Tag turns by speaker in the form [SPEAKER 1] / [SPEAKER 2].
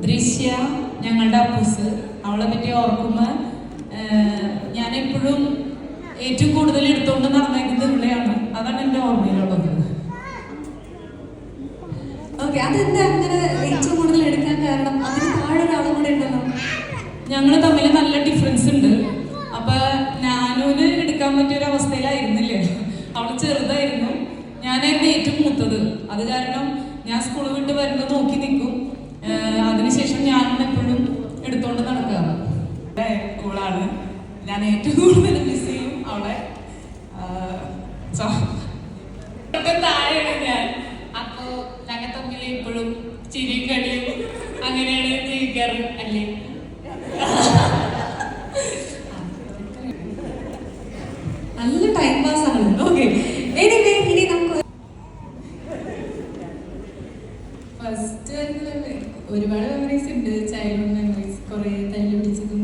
[SPEAKER 1] ദൃശ്യ ഞങ്ങളുടെ അപ്പൂസ്, അവളെ പറ്റി ഓർക്കുമ്പോൾ ഞാൻ എപ്പോഴും ഏറ്റവും കൂടുതൽ എടുത്തുകൊണ്ട് നടന്നേക്കുന്നത് ഇവിടെയാണ്. അതാണ് എൻ്റെ ഓർമ്മയിലുള്ളത്.
[SPEAKER 2] ഓക്കെ, അതെന്താ അങ്ങനെ ഏറ്റവും കൂടുതൽ എടുക്കാൻ കാരണം? അതിന് താഴെ ഒരാളും കൂടെ ഉണ്ടല്ലോ.
[SPEAKER 1] ഞങ്ങൾ തമ്മിൽ നല്ല ഡിഫറൻസ് ഉണ്ട്. അപ്പൊ ഞാനൂന് എടുക്കാൻ പറ്റിയൊരു അവസ്ഥയിലായിരുന്നില്ല. അവള് ചെറുതായിരുന്നു, ഞാനായിരുന്നു ഏറ്റവും മൂത്തത്. അത് കാരണം ഞാൻ സ്കൂൾ വിട്ട് വരുന്നത് നോക്കി നിൽക്കും. അതിനുശേഷം ഞാൻ എപ്പോഴും എടുത്തോണ്ട് നടക്കാറ്. അവളാണ് ഞാൻ ഏറ്റവും കൂടുതൽ മിസ് ചെയ്യും അവളെ. താഴെയാണ് ഞാൻ. അപ്പോ ഞങ്ങൾ തമ്മിൽ എപ്പോഴും ചിരിയും കളിയും അങ്ങനെയാണ് ജീവിക്കാറ് അല്ലേ?
[SPEAKER 2] നല്ല ടൈം പാസ് ആണ്. ഓക്കെ, ഇനി നമുക്ക്
[SPEAKER 1] ഫസ്റ്റ് ഒരുപാട് മെമ്മറീസ് ഉണ്ട്. ചൈൽഡ്ഹുഡ് മെമ്മറീസ്, കുറെ തല്ലി പിടിച്ചതും